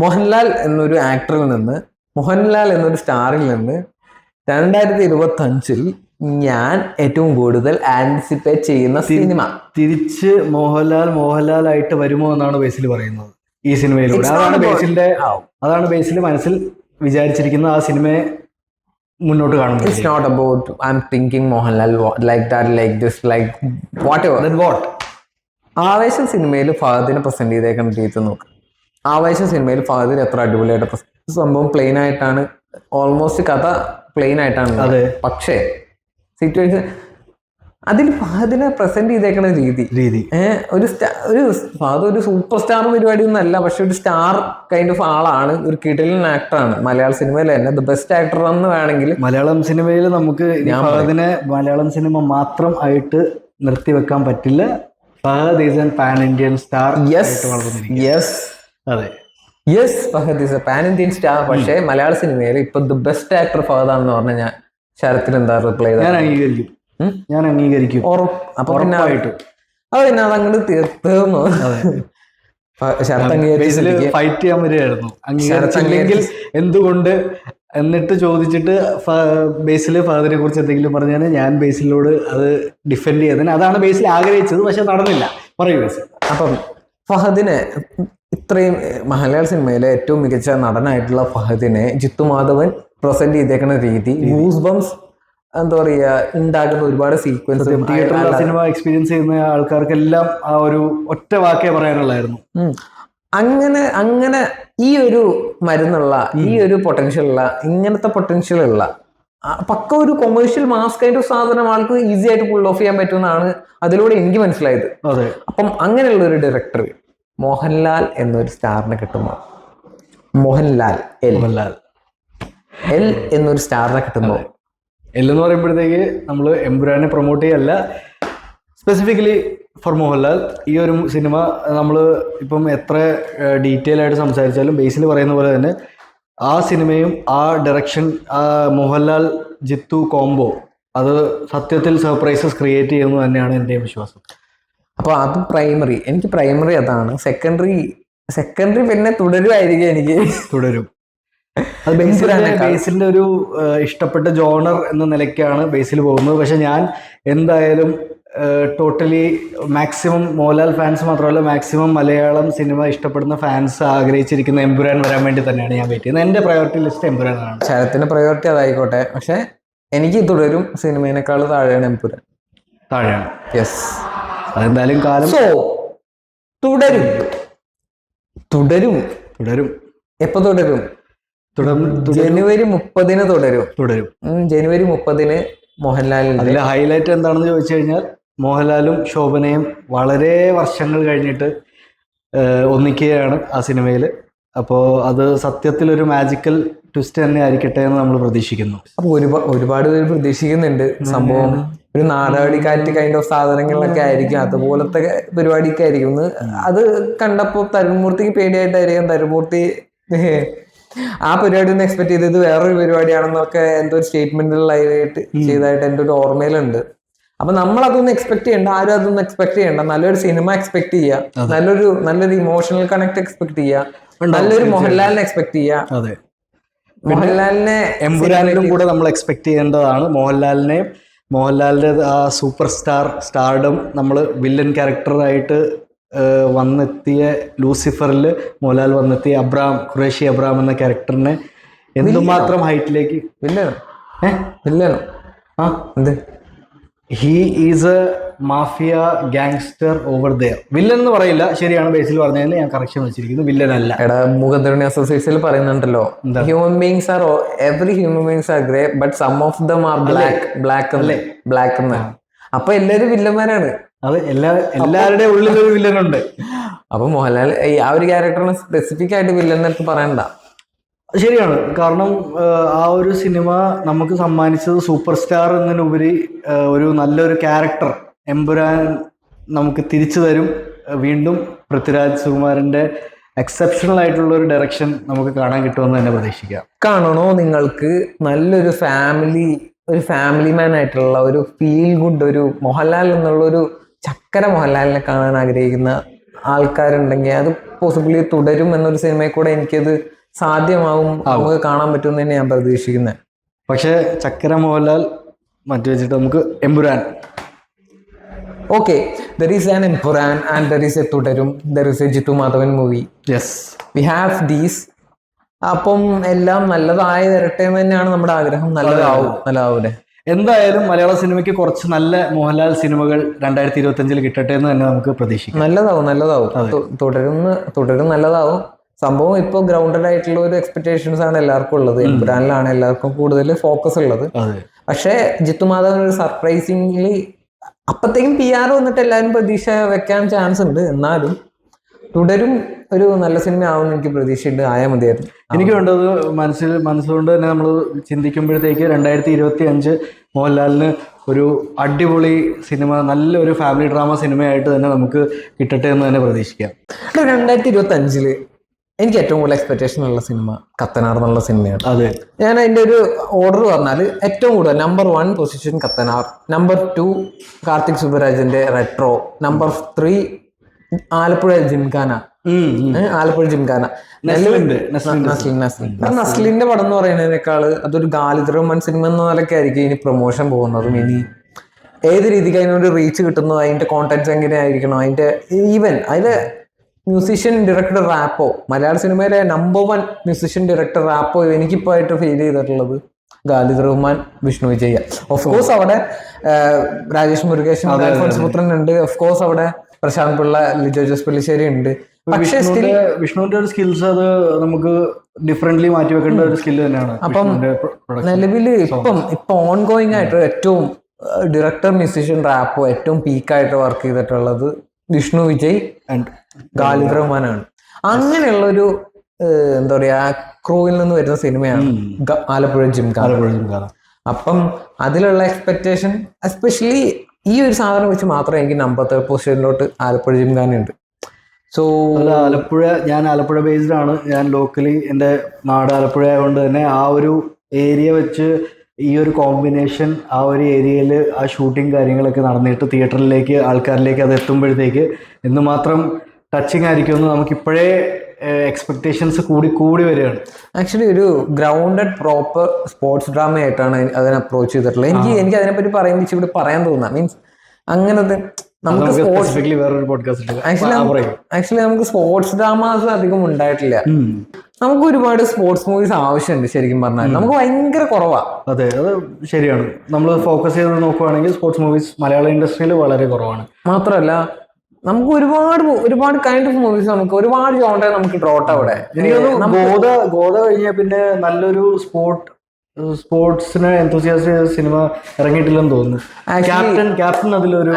Speaker 1: മോഹൻലാൽ എന്നൊരു ആക്ടറിൽ നിന്ന്, മോഹൻലാൽ എന്നൊരു സ്റ്റാറിൽ നിന്ന് 2025 ഞാൻ ഏറ്റവും കൂടുതൽ ആന്റിസിപ്പേറ്റ് ചെയ്യുന്ന സിനിമ.
Speaker 2: തിരിച്ച് മോഹൻലാൽ ആയിട്ട് വരുമോ എന്നാണ് ബേസിൽ പറയുന്നത് ഈ സിനിമയിലൂടെ. അതാണ് ബേസിൽ മനസ്സിൽ വിചാരിച്ചിരിക്കുന്നത്. ആ സിനിമയെ മുന്നോട്ട് കാണുന്നത്.
Speaker 1: It's not about I'm thinking Mohanlal like that, like this, like whatever.
Speaker 2: Then what?
Speaker 1: ആവേശം സിനിമയിൽ ഫഹദിനെ പ്രസന്റ് ചെയ്തേക്കുന്ന രീതി നോക്ക്. ആവേശം സിനിമയിൽ ഫഹദിന് എത്ര അടിപൊളിയായിട്ട് സംഭവം പ്ലെയിൻ ആയിട്ടാണ്, ഓൾമോസ്റ്റ് കഥ പ്ലെയിൻ ആയിട്ടാണ്. പക്ഷേ സിറ്റുവേഷൻ അതിൽ ഫഹദിനെ പ്രസന്റ് ചെയ്തേക്കുന്ന രീതി ഫഹദ് ഒരു സൂപ്പർ സ്റ്റാർ പരിപാടി ഒന്നല്ല, പക്ഷെ ഒരു സ്റ്റാർ കൈൻഡ് ഓഫ് ആളാണ്. ഒരു കിടിലൻ ആക്ടറാണ്. മലയാള സിനിമയിൽ തന്നെ ദ ബെസ്റ്റ് ആക്ടർ എന്ന് വേണമെങ്കിൽ
Speaker 2: മലയാളം സിനിമയിൽ നമുക്ക് ഫഹദിനെ മലയാളം സിനിമ മാത്രം ആയിട്ട് നിർത്തിവെക്കാൻ പറ്റില്ല. Fahadh is an pan Indian star.
Speaker 1: Fahadh is a pan Indian star. പക്ഷേ മലയാള സിനിമയിൽ ഇപ്പൊ ദ ബെസ്റ്റ് ആക്ടർ ഫഹദ് ആണെന്ന് പറഞ്ഞാൽ ഞാൻ ശരത്തിന് എന്താ റിപ്ലൈ ചെയ്ത?
Speaker 2: ഞാൻ അംഗീകരിക്കും.
Speaker 1: അപ്പൊ പിന്നെ അതങ്ങോട്ട് തീർന്നു.
Speaker 2: ഫൈറ്റ് ചെയ്യാൻ വരികയായിരുന്നു അംഗീകരിച്ചില്ലെങ്കിൽ എന്തുകൊണ്ട് എന്നിട്ട് ചോദിച്ചിട്ട് ബേസിൽ ഫഹദിനെ കുറിച്ച് എന്തെങ്കിലും പറഞ്ഞാൽ ഞാൻ ബേസിലോട് അത് ഡിഫെൻഡ് ചെയ്തതിന് അതാണ് ബേസിൽ ആഗ്രഹിച്ചത്. പക്ഷെ നടന്നില്ല. പറയൂ ബേസിൽ.
Speaker 1: അപ്പം ഫഹദിനെ ഇത്രയും മലയാള സിനിമയിലെ ഏറ്റവും മികച്ച നടനായിട്ടുള്ള ഫഹദിനെ ജിത്തുമാധവൻ പ്രസന്റ് ചെയ്തേക്കുന്ന രീതി, ഗൂസ് ബംസ് എന്താ പറയാ ഉണ്ടാകുന്ന ഒരുപാട് സീക്വൻസ്,
Speaker 2: സിനിമ എക്സ്പീരിയൻസ് ചെയ്യുന്ന ആൾക്കാർക്കെല്ലാം ആ ഒരു ഒറ്റ വാക്കേ പറയാനുള്ളായിരുന്നു.
Speaker 1: അങ്ങനെ ഈ ഒരു മരുന്നുള്ള, ഈ ഒരു പൊട്ടൻഷ്യൽ ഉള്ള, ഇങ്ങനത്തെ പൊട്ടൻഷ്യൽ ഉള്ള പക്ക ഒരു കൊമേഴ്ഷ്യൽ മാസ് കൈൻഡ് ഓഫ് സാധനം ആൾക്ക് ഈസി ആയിട്ട് പുൾ ഓഫ് ചെയ്യാൻ പറ്റുമെന്നാണ് അതിലൂടെ എനിക്ക് മനസ്സിലായത്. അപ്പം അങ്ങനെയുള്ള ഒരു ഡയറക്ടർ മോഹൻലാൽ എന്നൊരു സ്റ്റാറിനെ കിട്ടുമ്പോൾ, മോഹൻലാൽ എൽ എന്നൊരു സ്റ്റാറിനെ കിട്ടുമ്പോൾ,
Speaker 2: എന്ന് പറയുമ്പോഴത്തേക്ക് നമ്മൾ എമ്പുരാനെ പ്രൊമോട്ട് ചെയ്യല്ല, സ്പെസിഫിക്കലി ഫോർ മോഹൻലാൽ. ഈ ഒരു സിനിമ നമ്മൾ ഇപ്പം എത്ര ഡീറ്റെയിൽ ആയിട്ട് സംസാരിച്ചാലും ബേസിൽ പറയുന്ന പോലെ തന്നെ ആ സിനിമയും ആ ഡയറക്ഷൻ, ആ മോഹൻലാൽ ജിത്തു കോംബോ അത് സത്യത്തിൽ സർപ്രൈസസ് ക്രിയേറ്റ് ചെയ്യുന്നു തന്നെയാണ് എൻ്റെ വിശ്വാസം.
Speaker 1: അപ്പോൾ അത് പ്രൈമറി, എനിക്ക് പ്രൈമറി അതാണ്. സെക്കൻഡറി പിന്നെ തുടരുമായിരിക്കും. എനിക്ക്
Speaker 2: തുടരും. അത് ബേസിലിന്റെ ഒരു ഇഷ്ടപ്പെട്ട ജോണർ എന്ന നിലയ്ക്കാണ് ബേസിൽ പോകുന്നത്. പക്ഷെ ഞാൻ എന്തായാലും ടോട്ടലി മാക്സിമം മോഹൻലാൽ ഫാൻസ് മാത്രമല്ല മാക്സിമം മലയാളം സിനിമ ഇഷ്ടപ്പെടുന്ന ഫാൻസ് ആഗ്രഹിച്ചിരിക്കുന്ന എമ്പുരാൻ വരാൻ വേണ്ടി തന്നെയാണ് ഞാൻ വെയിറ്റ് ചെയ്യുന്നത്. എൻ്റെ പ്രയോറിറ്റി ലിസ്റ്റ് എമ്പുരാനാണ്.
Speaker 1: ശരത്തിന്റെ പ്രയോറിറ്റി അതായിക്കോട്ടെ, പക്ഷെ എനിക്ക് തുടരും സിനിമേനേക്കാൾ താഴെയാണ് എമ്പുരാൻ.
Speaker 2: താഴെയാണ്.
Speaker 1: യെസ്,
Speaker 2: അതെന്തായാലും കാലം.
Speaker 1: സോ തുടരും തുടരും
Speaker 2: തുടരും.
Speaker 1: എപ്പോ തുടരും? ജനുവരി 30 തുടരും.
Speaker 2: തുടരും.
Speaker 1: ജനുവരി 30 മോഹൻലാലിന്റെ.
Speaker 2: അതിലെ ഹൈലൈറ്റ് എന്താണെന്ന് ചോദിച്ചു കഴിഞ്ഞാൽ മോഹൻലാലും ശോഭനയും വളരെ വർഷങ്ങൾ കഴിഞ്ഞിട്ട് ഒന്നിക്കുകയാണ് ആ സിനിമയിൽ. അപ്പോൾ അത് സത്യത്തിലൊരു മാജിക്കൽ ട്വിസ്റ്റ് തന്നെ ആയിരിക്കട്ടെ എന്ന് നമ്മൾ പ്രതീക്ഷിക്കുന്നു.
Speaker 1: അപ്പൊ ഒരുപാട് പേര് പ്രതീക്ഷിക്കുന്നുണ്ട് സംഭവം ഒരു നാടോടിക്കാറ്റ് കൈൻഡ് ഓഫ് സാധനങ്ങളിലൊക്കെ ആയിരിക്കും, അതുപോലത്തെ പരിപാടിയൊക്കെ ആയിരിക്കും. അത് കണ്ടപ്പോ തരുൺമൂർത്തിക്ക് പേടിയായിട്ടായിരിക്കും തരുൺമൂർത്തി ആ പരിപാടി ഒന്ന് എക്സ്പെക്ട് ചെയ്തത് വേറൊരു പരിപാടിയാണെന്നൊക്കെ എന്തോ ഒരു സ്റ്റേറ്റ്മെന്റിലായിട്ട് ചെയ്തതായിട്ട് എൻ്റെ ഒരു ഓർമ്മയിലുണ്ട്. അപ്പൊ നമ്മൾ അതൊന്നും എക്സ്പെക്ട് ചെയ്യണ്ട, ആരും അതൊന്നും എക്സ്പെക്ട് ചെയ്യണ്ട. നല്ലൊരു സിനിമ എക്സ്പെക്ട് ചെയ്യുക, നല്ലൊരു ഇമോഷണൽ കണക്ട് എക്സ്പെക്ട് ചെയ്യുക, നല്ലൊരു മോഹൻലാലിനെ എക്സ്പെക്ട് ചെയ്യുക.
Speaker 2: അതെ,
Speaker 1: മോഹൻലാലിനെ
Speaker 2: എമ്പുരാനിലും കൂടെ നമ്മൾ എക്സ്പെക്ട് ചെയ്യേണ്ടതാണ്. മോഹൻലാലിന്റെ ആ സൂപ്പർ സ്റ്റാർഡം നമ്മൾ വില്ലൻ ക്യാരക്ടറായിട്ട് വന്നെത്തിയ ലൂസിഫറിൽ മോഹൻലാൽ വന്നെത്തിയ ഖുറേഷി അബ്രാം എന്ന ക്യാരക്ടറിനെ എന്തുമാത്രം ഹൈറ്റിലേക്ക്
Speaker 1: വില്ലനോ
Speaker 2: he is a mafia gangster over there. Villain എന്ന് പറയില്ല, ശരിയാണ്, ബേസിൽ പറഞ്ഞതിൽ ഞാൻ കറക്ഷൻ വെച്ചിരിക്കുന്നു, വില്ലൻ അല്ല.
Speaker 1: മുഖദ്രോണി അസോസിയേഷനിൽ പറയുന്നുണ്ടല്ലോ, human beings are every human beings are grey but some of them are black എന്ന്. അപ്പൊ എല്ലാരും വില്ലന്മാരാണ്.
Speaker 2: അത് എല്ലാവരുടെയും ഉള്ളിലൊരു വില്ലനുണ്ട്.
Speaker 1: അപ്പൊ മോഹൻലാൽ ആ ഒരു ക്യാരക്ടറിനെ സ്പെസിഫിക് ആയിട്ട് വില്ലൻ എന്ന് പറയണ്ട.
Speaker 2: ശരിയാണ്, കാരണം ആ ഒരു സിനിമ നമുക്ക് സമ്മാനിച്ചത് സൂപ്പർ സ്റ്റാർ എന്നതിനുപരി ഒരു നല്ലൊരു ക്യാരക്ടർ എമ്പുരാൻ നമുക്ക് തിരിച്ചു തരും. വീണ്ടും പൃഥ്വിരാജ് സുകുമാരന്റെ എക്സെപ്ഷണൽ ആയിട്ടുള്ള ഒരു ഡയറക്ഷൻ നമുക്ക് കാണാൻ കിട്ടുമെന്ന് തന്നെ പ്രതീക്ഷിക്കാം.
Speaker 1: കാണണോ നിങ്ങൾക്ക് നല്ലൊരു ഫാമിലി മാൻ ആയിട്ടുള്ള ഒരു ഫീൽ ഗുഡ് ഒരു മോഹൻലാൽ എന്നുള്ള ഒരു ചക്കര മോഹൻലാലിനെ കാണാൻ ആഗ്രഹിക്കുന്ന ആൾക്കാരുണ്ടെങ്കിൽ അത് പോസിബിളി തുടരും എന്നൊരു സിനിമയിൽ കൂടെ എനിക്കത് സാധ്യമാവും, നമുക്ക് കാണാൻ പറ്റുമെന്ന് തന്നെ ഞാൻ പ്രതീക്ഷിക്കുന്നത്.
Speaker 2: പക്ഷെ ചക്കര മോഹൻലാൽ മാറ്റി വെച്ചിട്ട് നമുക്ക് Empuraan.
Speaker 1: Okay, there is an Empuran and there is a Tudarum, there is a Jittu Madhavan movie.
Speaker 2: Yes.
Speaker 1: We have these. അപ്പം എല്ലാം നല്ലതായി വരട്ടെ എന്ന് തന്നെയാണ് നമ്മുടെ ആഗ്രഹം. നല്ലതാവൂടെ.
Speaker 2: എന്തായാലും മലയാള സിനിമയ്ക്ക് കുറച്ച് നല്ല മോഹൻലാൽ സിനിമകൾ 2025 കിട്ടട്ടെ എന്ന് തന്നെ നമുക്ക് പ്രതീക്ഷിക്കാം.
Speaker 1: നല്ലതാവും. തുടരും നല്ലതാവും. സംഭവം ഇപ്പോൾ ഗ്രൗണ്ടഡ് ആയിട്ടുള്ള ഒരു എക്സ്പെക്ടേഷൻസ് ആണ് എല്ലാവർക്കും ഉള്ളത്. എമ്പുരാനിലാണ് എല്ലാവർക്കും കൂടുതൽ ഫോക്കസ് ഉള്ളത്. പക്ഷേ ജിത്തു മാധവൻ ഒരു സർപ്രൈസിംഗ്ലി അപ്പത്തേക്കും PR വന്നിട്ട് എല്ലാവരും പ്രതീക്ഷ വെക്കാൻ ചാൻസ് ഉണ്ട്. എന്നാലും തുടരും ഒരു നല്ല സിനിമ ആവുമെന്ന് എനിക്ക് പ്രതീക്ഷയുണ്ട്. ആയാൽ മതിയായിരുന്നു.
Speaker 2: എനിക്ക് വേണ്ടത് മനസ്സുകൊണ്ട് തന്നെ നമ്മൾ ചിന്തിക്കുമ്പോഴത്തേക്ക് 2025 മോഹൻലാലിന് ഒരു അടിപൊളി സിനിമ, നല്ലൊരു ഫാമിലി ഡ്രാമ സിനിമയായിട്ട് തന്നെ നമുക്ക് കിട്ടട്ടെ എന്ന് തന്നെ പ്രതീക്ഷിക്കാം.
Speaker 1: 2025 എനിക്ക് ഏറ്റവും കൂടുതൽ എക്സ്പെക്ടേഷൻ ഉള്ള സിനിമ കത്തനാർ എന്നുള്ള സിനിമയാണ്.
Speaker 2: അതെ,
Speaker 1: ഞാൻ അതിൻ്റെ ഒരു ഓർഡർ പറഞ്ഞാൽ ഏറ്റവും കൂടുതൽ number 1 position Kathanar, number 2 Karthik സുബരാജിന്റെ റെട്രോ, നമ്പർ 3 ആലപ്പുഴ ജിംഖാന. നസ്ലിന്റെ പടം എന്ന് പറയുന്നതിനേക്കാള് അതൊരു ഖാലിദ് റഹ്മാൻ സിനിമ എന്ന നിലയ്ക്കായിരിക്കും ഇനി പ്രൊമോഷൻ പോകുന്നതും. ഇനി ഏത് രീതിക്ക് അതിനൊരു റീച്ച് കിട്ടുന്നു, അതിന്റെ കോണ്ടന്റ്സ് എങ്ങനെയായിരിക്കണം, അതിലെ മ്യൂസിഷ്യൻ ഡയറക്ടർ റാപ്പോ, മലയാള സിനിമയിലെ നമ്പർ 1 മ്യൂസിഷ്യൻ ഡയറക്ടർ റാപ്പോ എനിക്കിപ്പോ ആയിട്ട് ഫീൽ ചെയ്തിട്ടുള്ളത് ഖാലിദ് റഹ്മാൻ, വിഷ്ണു വിജയ. ഓഫ് കോഴ്സ് അവിടെ രാജേഷ് മുരുകേശൻ, പുത്രൻ ഉണ്ട്. ഓഫ് കോഴ്സ് അവിടെ പ്രശാന്ത് പിള്ള, ലിജോ ജോസ് പള്ളിശ്ശേരി ഉണ്ട്. പക്ഷേ
Speaker 2: വിഷ്ണുവിന്റെ ഒരു സ്കിൽസ് അത് നമുക്ക് ഡിഫറെന്റ്ലി മാറ്റി വെക്കേണ്ട ഒരു സ്കിൽ തന്നെയാണ്.
Speaker 1: അപ്പം നിലവിൽ ഇപ്പൊ ഓൺ ഗോയിങ് ആയിട്ട് ഏറ്റവും ഡയറക്ടർ മ്യൂസിഷ്യൻ റാപ്പോ ഏറ്റവും പീക്കായിട്ട് വർക്ക് ചെയ്തിട്ടുള്ളത് വിഷ്ണു വിജയ് ആൻഡ് ഖാലിദ് റഹ്മാനാണ്. അങ്ങനെയുള്ള ഒരു എന്താ പറയാ ക്രൂവിൽ നിന്ന് വരുന്ന സിനിമയാണ് ആലപ്പുഴ ജിംഖാന. അപ്പം അതിലുള്ള എക്സ്പെക്ടേഷൻ എസ്പെഷ്യലി ഈ ഒരു സാധനം വെച്ച് മാത്രമേ എനിക്ക് നമ്പർ 3 പൊസിഷനിലോട്ട് ആലപ്പുഴ ജിംഖാന ഉണ്ട്. സോ
Speaker 2: ഞാൻ ആലപ്പുഴ ബേസ്ഡ് ആണ്. ഞാൻ ലോക്കലി എൻ്റെ നാട് ആലപ്പുഴ ആയതുകൊണ്ട് തന്നെ ആ ഒരു ഏരിയ വെച്ച് ഈ ഒരു കോമ്പിനേഷൻ ആ ഒരു ഏരിയയിൽ ആ ഷൂട്ടിങ് കാര്യങ്ങളൊക്കെ നടന്നിട്ട് തിയേറ്ററിലേക്ക് ആൾക്കാരിലേക്ക് അത് എത്തുമ്പോഴത്തേക്ക് എന്തുമാത്രം ടച്ചിങ് ആയിരിക്കുമെന്ന് നമുക്കിപ്പോഴേ എക്സ്പെക്ടേഷൻസ് കൂടി കൂടി വരികയാണ്.
Speaker 1: ആക്ച്വലി ഒരു ഗ്രൗണ്ടഡ് പ്രോപ്പർ സ്പോർട്സ് ഡ്രാമ ആയിട്ടാണ് അതിനെ അപ്രോച്ച് ചെയ്തിട്ടുള്ളത്. എനിക്ക് അതിനെപ്പറ്റി പറയുമ്പോൾ ഇവിടെ പറയാൻ തോന്നുക മീൻസ് അങ്ങനത്തെ നമുക്ക്
Speaker 2: വേറൊരു പോഡ്കാസ്റ്റ്
Speaker 1: ആക്ച്വലി നമുക്ക് സ്പോർട്സ് ഡ്രാമാസ് അധികം ഉണ്ടായിട്ടില്ല. നമുക്ക് ഒരുപാട് സ്പോർട്സ് മൂവീസ് ആവശ്യമുണ്ട് ശരിക്കും പറഞ്ഞാൽ, നമുക്ക് ഭയങ്കര കുറവാണ്.
Speaker 2: അതെ, അത് ശരിയാണ്. നമ്മൾ ഫോക്കസ് ചെയ്ത് നോക്കുവാണെങ്കിൽ സ്പോർട്സ് മൂവീസ് മലയാള ഇൻഡസ്ട്രിയിൽ വളരെ കുറവാണ്.
Speaker 1: മാത്രമല്ല നമുക്ക് ഒരുപാട് കൈൻഡ് ഓഫ് മൂവീസ്, നമുക്ക് ഒരുപാട് ജോണ്ടേ നമുക്ക് ഡ്രോട്ട് അവിടെ.
Speaker 2: ഗോദ കഴിഞ്ഞാൽ പിന്നെ നല്ലൊരു സ്പോർട്സിന് എന്തൂസിയാസ്റ്റ് സിനിമ ഇറങ്ങിയിട്ടില്ലെന്ന് തോന്നുന്നു. ക്യാപ്റ്റൻ അതിലൊരു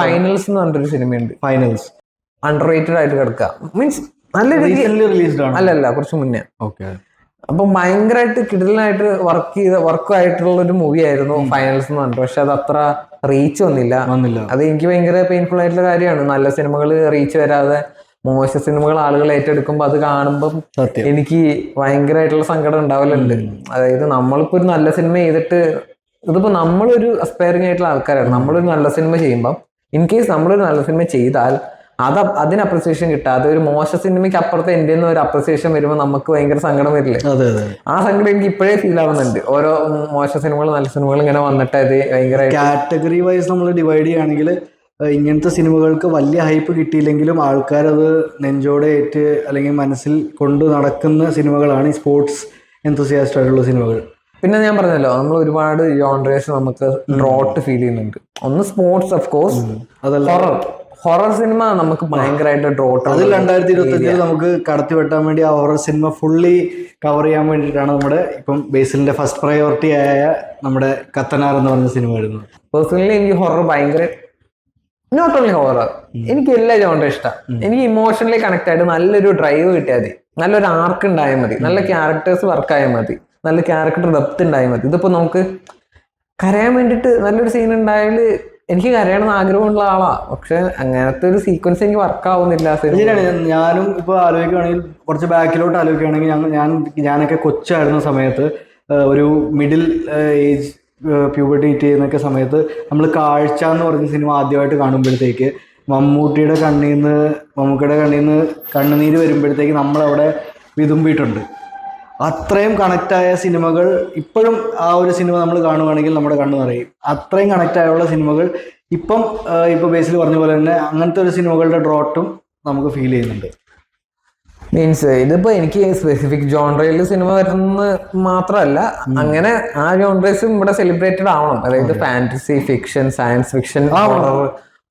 Speaker 1: ഫൈനൽസ് എന്ന് പറഞ്ഞൊരു സിനിമയുണ്ട്.
Speaker 2: ഫൈനൽസ്
Speaker 1: അണ്ടർ റേറ്റഡ് ആയിട്ട് കിടക്കുക, മീൻസ് നല്ല
Speaker 2: റിലീസ്ഡ് ആണ്.
Speaker 1: അല്ലല്ല കുറച്ച് മുന്നേ.
Speaker 2: ഓക്കെ.
Speaker 1: അപ്പൊ ഭയങ്കരമായിട്ട് കിടിലായിട്ട് വർക്കായിട്ടുള്ള ഒരു മൂവി ആയിരുന്നു ഫൈനൽസ് എന്ന് പറഞ്ഞിട്ട്. പക്ഷെ അത് അത്ര റീച്ച് വന്നില്ല. അത് എനിക്ക് ഭയങ്കര പെയിൻഫുൾ ആയിട്ടുള്ള കാര്യമാണ്. നല്ല സിനിമകൾ റീച്ച് വരാതെ മോശം സിനിമകൾ ആളുകൾ ഏറ്റെടുക്കുമ്പോൾ അത് കാണുമ്പം എനിക്ക് ഭയങ്കരമായിട്ടുള്ള സങ്കടം ഉണ്ടാവലുണ്ട്. അതായത് നമ്മളിപ്പോ ഒരു നല്ല സിനിമ ചെയ്തിട്ട്, ഇതിപ്പോ നമ്മളൊരു അസ്പയറിംഗ് ആയിട്ടുള്ള ആൾക്കാരാണ്. നമ്മളൊരു നല്ല സിനിമ ചെയ്യുമ്പോൾ ഇൻ കേസ് നമ്മളൊരു നല്ല സിനിമ ചെയ്താൽ അതിന് അപ്രിസിയേഷൻ കിട്ടാതെ ഒരു മോശം സിനിമയ്ക്ക് അപ്പുറത്ത് എൻ്റെ ഒരു അപ്രിസിയേഷൻ വരുമ്പോൾ നമുക്ക് ഭയങ്കര സങ്കടം വരില്ലേ? ആ സങ്കടം എനിക്ക് ഇപ്പോഴേ ഫീൽ ആവുന്നുണ്ട്. ഓരോ മോശം സിനിമകൾ നല്ല സിനിമകൾ ഇങ്ങനെ വന്നിട്ട് അത് ഭയങ്കര
Speaker 2: കാറ്റഗറി വൈസ് നമ്മൾ ഡിവൈഡ് ചെയ്യുകയാണെങ്കിൽ ഇങ്ങനത്തെ സിനിമകൾക്ക് വലിയ ഹൈപ്പ് കിട്ടിയില്ലെങ്കിലും ആൾക്കാരത് നെഞ്ചോടെ ഏറ്റ് അല്ലെങ്കിൽ മനസ്സിൽ കൊണ്ട് നടക്കുന്ന സിനിമകളാണ് ഈ സ്പോർട്സ് എന്തൂസിയാസ്റ്റ് ആയിട്ടുള്ള സിനിമകൾ.
Speaker 1: പിന്നെ ഞാൻ പറഞ്ഞല്ലോ, നമ്മൾ ഒരുപാട് ജോൺറേസ് നമുക്ക് ഡ്രോട്ട് ഫീൽ ചെയ്യുന്നുണ്ട്. ഒന്ന് സ്പോർട്സ് ഓഫ് കോഴ്സ്, അതല്ല ഹൊറർ സിനിമ നമുക്ക് ഭയങ്കരമായിട്ട് ഡ്രോട്ട്.
Speaker 2: അത് 2025 നമുക്ക് കടത്തി വെട്ടാൻ വേണ്ടി ആ ഹൊറർ സിനിമ ഫുള്ളി കവർ ചെയ്യാൻ വേണ്ടിയിട്ടാണ് നമ്മുടെ ഇപ്പം ബേസിലിന്റെ ഫസ്റ്റ് പ്രയോറിറ്റി ആയ നമ്മുടെ കത്തനാർ എന്ന് പറഞ്ഞ സിനിമ വരുന്നത്.
Speaker 1: പേഴ്സണലി എനിക്ക് ഹൊറർ ഭയങ്കര, നോട്ട് ഓൺലി ഹൊറർ, എനിക്ക് എല്ലാ ജോണ്ടറും ഇഷ്ടം. എനിക്ക് ഇമോഷണലി കണക്ട് ആയിട്ട് നല്ലൊരു ഡ്രൈവ് കിട്ടിയാൽ മതി, നല്ലൊരു ആർക്ക് ഉണ്ടായാൽ മതി, നല്ല ക്യാരക്ടേഴ്സ് വർക്ക് ആയാൽ മതി, നല്ല ക്യാരക്ടർ ഡെപ്ത് ഉണ്ടായാൽ മതി. ഇതിപ്പോ നമുക്ക് കരയാൻ വേണ്ടിയിട്ട് നല്ലൊരു സീൻ ഉണ്ടായാൽ എനിക്ക് കരയണമെന്ന് ആഗ്രഹമുള്ള ആളാ, പക്ഷെ അങ്ങനത്തെ ഒരു സീക്വൻസ് എനിക്ക് വർക്ക് ആവുന്നില്ല.
Speaker 2: ഞാനും ഇപ്പൊ ആലോചിക്കുകയാണെങ്കിൽ, കുറച്ച് ബാക്കിലോട്ട് ആലോചിക്കുകയാണെങ്കിൽ, ഞാനൊക്കെ കൊച്ചായിരുന്ന സമയത്ത് ഒരു മിഡിൽ ഏജ് പ്യൂബർട്ടി ഹിറ്റ് ചെയ്യുന്നൊക്കെ സമയത്ത് നമ്മൾ കാഴ്ച എന്ന് പറഞ്ഞ സിനിമ ആദ്യമായിട്ട് കാണുമ്പോഴത്തേക്ക് മമ്മൂട്ടിയുടെ കണ്ണീന്ന് കണ്ണുനീര് വരുമ്പോഴത്തേക്ക് നമ്മളവിടെ വിതുമ്പിയിട്ടുണ്ട്. അത്രയും കണക്റ്റായ സിനിമകൾ ഇപ്പോഴും ആ ഒരു സിനിമ നമ്മൾ കാണുകയാണെങ്കിൽ നമ്മുടെ കണ്ണ് നിറയും. അത്രയും കണക്റ്റായുള്ള സിനിമകൾ ഇപ്പോൾ ബേസിൽ പറഞ്ഞ പോലെ തന്നെ അങ്ങനത്തെ ഒരു സിനിമകളുടെ ഡ്രോട്ടും നമുക്ക് ഫീൽ ചെയ്യുന്നുണ്ട്.
Speaker 1: മീൻസ് ഇതിപ്പോ എനിക്ക് സ്പെസിഫിക് ജോൺറയിൽ സിനിമ വരുന്നത് മാത്രമല്ല, അങ്ങനെ ആ ജോൺറേസും ഇവിടെ സെലിബ്രേറ്റഡ് ആവണം. അതായത് fantasy, fiction, science fiction,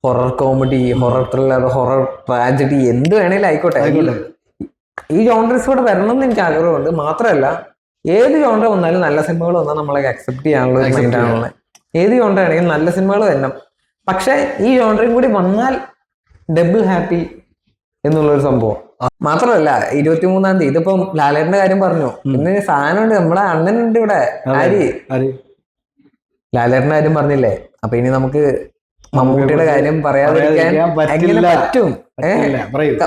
Speaker 1: horror comedy, horror thriller, horror tragedy, എന്ത് വേണേലും ആയിക്കോട്ടെ. ഈ ജോൺറേസ് ഇവിടെ വരണം എന്ന് എനിക്ക് ആഗ്രഹമുണ്ട്. മാത്രമല്ല ഏത് ജോൺറ വന്നാലും നല്ല സിനിമകൾ വന്നാൽ നമ്മളെ അക്സെപ്റ്റ് ചെയ്യാനുള്ള ഒരു മൈൻഡാണുള്ളത്. ഏത് ജോൺറ ആണെങ്കിലും നല്ല സിനിമകൾ വരണം. പക്ഷെ ഈ ജോൺറയും കൂടി വന്നാൽ ഡബിൾ ഹാപ്പി എന്നുള്ളൊരു സംഭവം. മാത്രമല്ല 23-ാം തീയതി ഇതിപ്പം ലാലേട്ടന്റെ കാര്യം പറഞ്ഞു, പിന്നെ സാധനമുണ്ട്, നമ്മളെ അണ്ണനുണ്ട് ഇവിടെ. ലാലേട്ടന്റെ കാര്യം പറഞ്ഞില്ലേ, അപ്പൊ ഇനി നമുക്ക് മമ്മൂട്ടിയുടെ കാര്യം പറയാതിരിക്കാൻ എങ്ങനെ പറ്റും?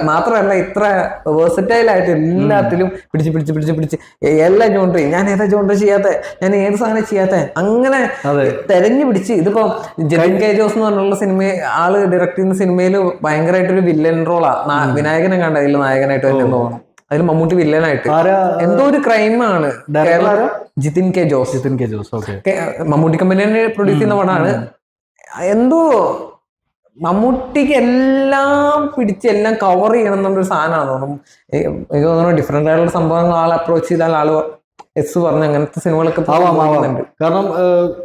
Speaker 1: മാത്രമല്ല ഇത്ര വേഴ്സറ്റൈൽ ആയിട്ട് എല്ലാത്തിലും പിടിച്ച് എല്ലാ ജോണ്ടയും, ഞാൻ ഏതാ ജോണ്ട ചെയ്യാത്ത, ഞാൻ ഏത് സാധനം ചെയ്യാത്ത, അങ്ങനെ തെരഞ്ഞു പിടിച്ച്. ഇതിപ്പോ ജെറിൻ കെ ജോസ് എന്ന് പറഞ്ഞുള്ള സിനിമ ആള് ഡയറക്ട് ചെയ്യുന്ന സിനിമയിൽ ഭയങ്കരമായിട്ടൊരു വില്ലൻ റോളാ. വിനായകനെ കണ്ട അതിൽ നായകനായിട്ട് തന്നെ തോന്നുന്നു. അതിൽ മമ്മൂട്ടി വില്ലനായിട്ട് എന്തോ ഒരു ക്രൈമാണ്. Jithin K Jose Mammootty company produce ചെയ്യുന്ന പടമാണ്. എന്തോ മമ്മൂട്ടിക്ക് എല്ലാം പിടിച്ച് എല്ലാം കവർ ചെയ്യണം എന്നുള്ളൊരു സാധനമാണ് തോന്നുന്നു. എനിക്ക് തോന്നുന്നു ഡിഫറെന്റ് ആയിട്ടുള്ള സംഭവങ്ങൾ ആൾ അപ്രോച്ച് ചെയ്താൽ ആള് എസ് പറഞ്ഞ അങ്ങനത്തെ സിനിമകളൊക്കെ
Speaker 2: ആവാറുണ്ട്. കാരണം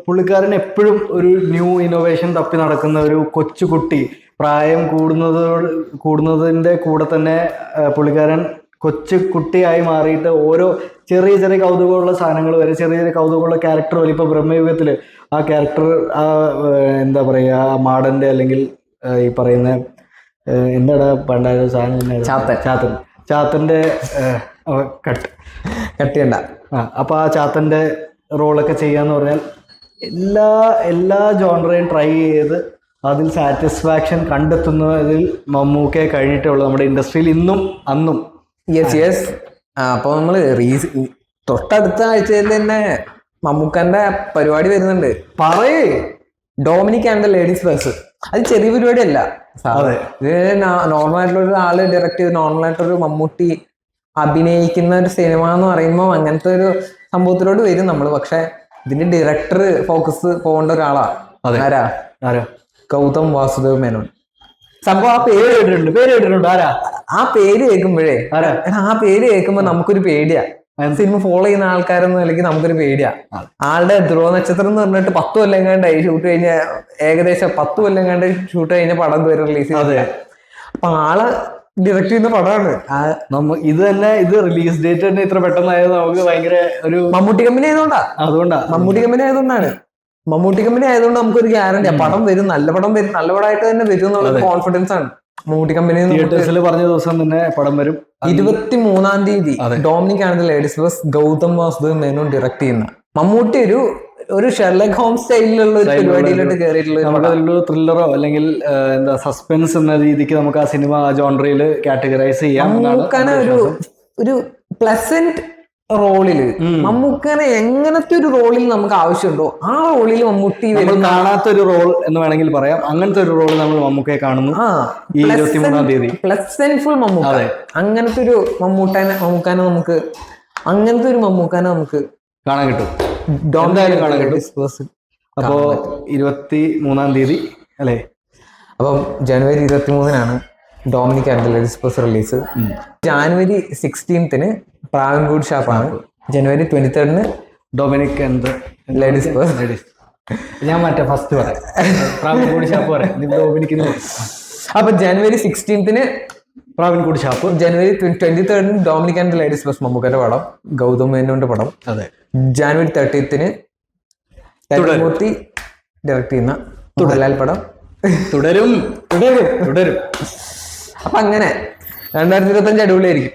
Speaker 2: പുള്ളിക്കാരൻ എപ്പോഴും ഒരു ന്യൂ ഇന്നോവേഷൻ തപ്പി നടക്കുന്ന ഒരു കൊച്ചുകുട്ടി. പ്രായം കൂടുന്നതിന്റെ കൂടെ തന്നെ പുള്ളിക്കാരൻ കൊച്ചു കുട്ടിയായി മാറിയിട്ട് ഓരോ ചെറിയ ചെറിയ കൗതുകമുള്ള സാധനങ്ങൾ വരെ, ചെറിയ ചെറിയ കൗതുകമുള്ള ക്യാരക്ടർ വരെ. ഇപ്പൊ ബ്രഹ്മയുഗത്തിൽ ആ ക്യാരക്ടർ, എന്താ പറയുക, ആ മാടന്റെ അല്ലെങ്കിൽ ഈ പറയുന്ന എന്താടാ പണ്ടായ സാധനം, ചാത്തന്റെ കട്ട് ചെയ്യണ്ട. അപ്പൊ ആ ചാത്തന്റെ റോളൊക്കെ ചെയ്യാന്ന് പറഞ്ഞാൽ എല്ലാ ജോണറേയും ട്രൈ ചെയ്ത് അതിൽ സാറ്റിസ്ഫാക്ഷൻ കണ്ടെത്തുന്നതിൽ മമ്മൂക്കയെ കഴിഞ്ഞിട്ടുള്ളൂ നമ്മുടെ ഇൻഡസ്ട്രിയിൽ ഇന്നും അന്നും.
Speaker 1: യെസ്. അപ്പൊ നമ്മള് തൊട്ടടുത്ത ആഴ്ചയിൽ തന്നെ മമ്മൂക്കന്റെ പരിപാടി വരുന്നുണ്ട്. പറയേ, Dominic and the ladies bus. അത് ചെറിയ പരിപാടി അല്ല. ഇത് നോർമൽ ആയിട്ടുള്ള ഒരു ആള് ഡയറക്ട് ചെയ്ത് നോർമൽ ആയിട്ടൊരു മമ്മൂട്ടി അഭിനയിക്കുന്ന ഒരു സിനിമ എന്ന് പറയുമ്പോൾ അങ്ങനത്തെ ഒരു സംഭവത്തിലോട്ട് വരും നമ്മൾ. പക്ഷെ ഇതിന്റെ ഡയറക്ടർ ഫോക്കസ് പോകേണ്ട ഒരാളാണ്. ആരാ?
Speaker 2: ആരാ?
Speaker 1: ഗൗതം വാസുദേവ് മേനോൻ.
Speaker 2: സംഭവം ആ പേര് കേട്ടിട്ടുണ്ട്. ആരാ
Speaker 1: ആ പേര് കേൾക്കുമ്പോഴേ,
Speaker 2: ആരാ?
Speaker 1: ആ പേര് കേൾക്കുമ്പോ നമുക്കൊരു പേടിയാ. സിനിമ ഫോളോ ചെയ്യുന്ന ആൾക്കാരെന്ന നിലയ്ക്ക് നമുക്കൊരു പേടിയാ. ആളുടെ ധ്രുവ നക്ഷത്രം എന്ന് പറഞ്ഞിട്ട് 10 കൊല്ലം കണ്ടായി ഷൂട്ട് കഴിഞ്ഞ, ഏകദേശം 10 കൊല്ലം കണ്ട് ഷൂട്ട് കഴിഞ്ഞ പടം വരെ റിലീസ് ചെയ്തത്. അപ്പൊ ആള് ഡയറക്ട് ചെയ്യുന്ന പടമാണ്.
Speaker 2: ഇത് തന്നെ, ഇത് റിലീസ് ഡേറ്റ് തന്നെ ഇത്ര പെട്ടെന്നായത് നമുക്ക് ഭയങ്കര ഒരു
Speaker 1: മമ്മൂട്ടി കമ്പനി ആയതുകൊണ്ടാണ്. മമ്മൂട്ടി കമ്പനി ആയതുകൊണ്ട് നമുക്കൊരു ഗ്യാരണ്ടിയാ പടം വരും, നല്ല പടമായിട്ട് തന്നെ വരും എന്നുള്ള കോൺഫിഡൻസ് ആണ് മമ്മൂട്ടി കമ്പനി.
Speaker 2: തിയേറ്റേഴ്സിൽ പറഞ്ഞ ദിവസം തന്നെ പടം വരും.
Speaker 1: 23-ാം തീയതി Dominic and the ladies purse Gautham Vasudev Menon direct ചെയ്യുന്ന. മമ്മൂട്ടി ഒരു ഷെർലക് ഹോംസ് സ്റ്റൈലിലുള്ള ഒരു പരിപാടിയിലോട്ട് കയറിയിട്ടുള്ള,
Speaker 2: നമുക്കതിലൊരു ത്രില്ലറോ അല്ലെങ്കിൽ എന്താ സസ്പെൻസ് എന്ന രീതിക്ക് നമുക്ക് ആ സിനിമ ജോൺറിയിൽ കാറ്റഗറൈസ് ചെയ്യാം.
Speaker 1: ഒരു പ്ലസന്റ് റോളില് മമ്മൂക്കനെ എങ്ങനത്തെ ഒരു റോളിൽ നമുക്ക് ആവശ്യമുണ്ടോ ആ റോളിൽ മമ്മൂട്ടി
Speaker 2: കാണാത്ത ഒരു റോൾ എന്ന് വേണമെങ്കിൽ പറയാം. അങ്ങനത്തെ ഒരു റോൾ നമ്മൾ മമ്മൂക്കയെ കാണുന്നു ഈ 23-ാം തീയതി.
Speaker 1: പ്ലസന്റ്ഫുൾ മമ്മൂക്ക. അങ്ങനത്തെ ഒരു മമ്മൂക്കാനെ നമുക്ക്
Speaker 2: കാണാൻ കിട്ടും. കാണാൻ കിട്ടും. അപ്പോ 23-ാം തീയതി അല്ലേ?
Speaker 1: അപ്പം ജനുവരി 23-നാണ് Dominic and the ladies bus release. January 16-ന് പ്രാവൻകൂട് ഷാപ്പാണ്. ജനുവരി 23-ന്
Speaker 2: ഡൊമിനിക് ആൻഡ്
Speaker 1: ലേഡീസ് ബസ്.
Speaker 2: ഞാൻ മറ്റേ ഫസ്റ്റ് പറയാം, പ്രാവൻകൂട് ഷാപ്പ് പറയാം. ഡൊമിനിക്കിന്.
Speaker 1: അപ്പൊ ജനുവരി 16-ന്
Speaker 2: പ്രാവൻകൂട് ഷാപ്പ്,
Speaker 1: ജനുവരി 23-ന് Dominic and the ladies bus മമ്മൂക്കന്റെ പടം, ഗൗതം മേനോന്റെ പടം.
Speaker 2: അതെ.
Speaker 1: ജാനുവരി 30-ന് മൂർത്തി ഡയറക്ട് ചെയ്യുന്ന മോഹൻലാൽ പടം
Speaker 2: തുടരും.
Speaker 1: അപ്പൊ അങ്ങനെ 2025 അടിപൊളിയായിരിക്കും.